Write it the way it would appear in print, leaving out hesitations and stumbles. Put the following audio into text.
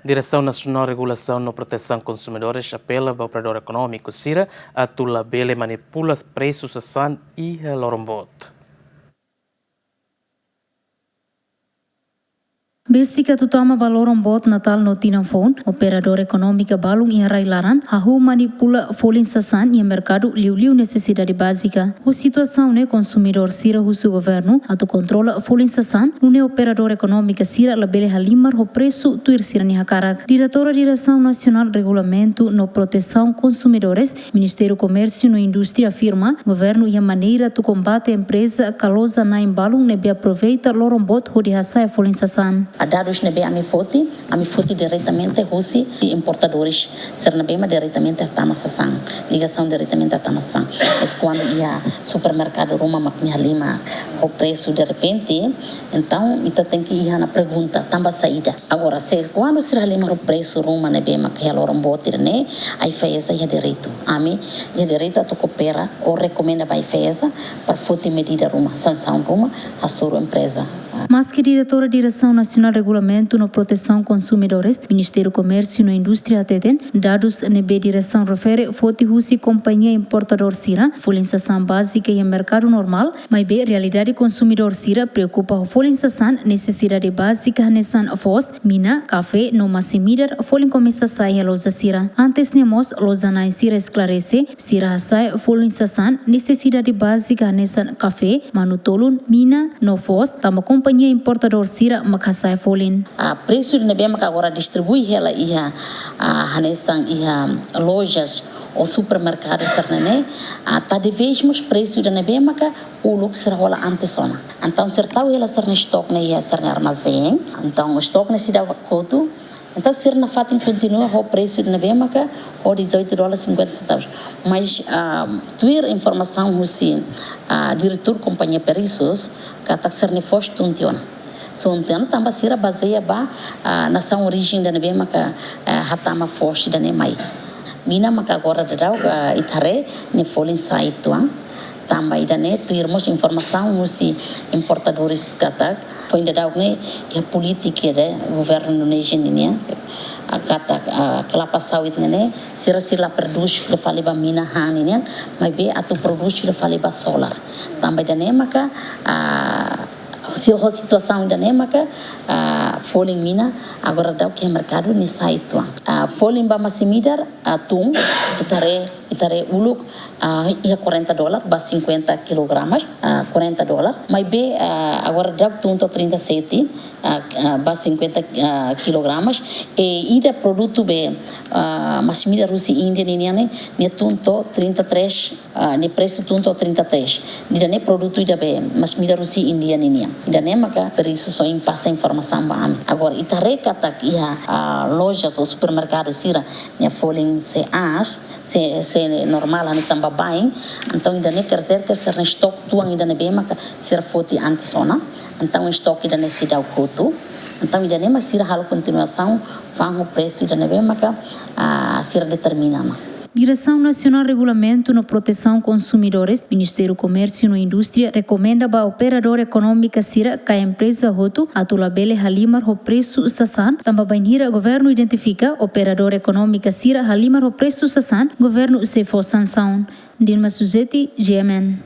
Direção Nacional de Regulação e Proteção de Consumidores apela ao operador econômico CIRA a tulabele manipula os preços a san e a lorombot. Basica tutama baloron bot natal no tinanfon, operador econômica balung e railaran, ahu manipula folin sasan e mercado liu necessidade básica. O situação né consumidor sira husu governo, atu controla folin sasan, nune operador econômica sira labele halimar o preço tuir sira ni hakarak. Diretora Direção Nacional de Regulamento no Proteção Consumidores, Ministério Comércio e Indústria afirma, governo e a maneira tu combate a empresa calosa na embalung nebe aproveita lorombot hodi hasai folin sasan. A dados nebe a mi foti diretamente rusi importadores ser nebe ma diretamente a tamasasan ligação diretamente a tamasasan mas quando ia supermercado Roma maknya lima o preço de repente então ita tem que ir na pergunta tamba saída agora se quando se lima o preço Roma nebe maknya loron botir né aí fez aí direito ami ia direito a to coopera ou recomenda vai fez para foti medida Roma sanção Roma a sua empresa. Mas que diretora Direção Nacional de Regulamento no Proteção Consumidores, Ministério Comércio e Indústria atendem, dados nebe direção refere foti husi companhia importador sira, folinsação básica e mercado normal, mas be realidade consumidor sira preocupa o folinsação necessidade básica nesan fos, mina, café, no massimidar, folin começa sai a loja sira. Antes nemos loja na sira esclarece, sira sai folinsação necessidade básica nesan café, manutolun, mina, no fos, tama companhia importador sira makasai folin. A preço de nebe maka agora distribui ela ia a hanesan ia lojas ou supermercados sernene tá de vez mais preço de nebe maka o look será rola antes sona. Então certau ela ser estoque ne ia ser armazém. Então o estoque ne se dá coto. Então ser na fatin continua o preço de nebe maka o $18.50. Mas tuir informação se diretor companhia periços kata ser ne foste tuntiona. So então também sira baseia ba nação origem da nebe maka hatama foste da nemai. Mina maka agora da dau itare ne folin sai tuang. Também da ne tuirmos informação se importadores kata foi da dau ne a política do governo nigeriano a kata kelapa sawit ne sira produz de faliba mina hani ne mas be atu produz de faliba solar também da ne maka se a situação da nemaka folin mina agora dá o que é mercado ni sai tuang folin ba massimidar tum itare uluk ia $40 ba 50 kg $40 mas be agora dá tunto 37 ba 50 kg e ida produto be massimidar rusi Índia ne tunto 33 ne preço tunto 33 ne produto ida be massimidar rusi Índia da nemaka per isso só passa informação ba agora itare kata ia lojas ou supermercados sira ne folin se normal ani samba buying então ainda ne quer dizer que ser no estoque tuang ainda ne bem maka ser foti antisona então o estoque ainda ne se dá o custo então ainda ne mas sira halo continuação vão o preço ainda ne bem maka ser determinado. Direção Nacional de Regulamento no Proteção Consumidores, Ministério Comércio e Indústria recomenda a operador econômica sira que a empresa roto atulabele halimar o preço sasan, também hira governo identifica operador econômica sira halimar o preço sasan, governo se for sanção. Dilma Suzeti, GMN.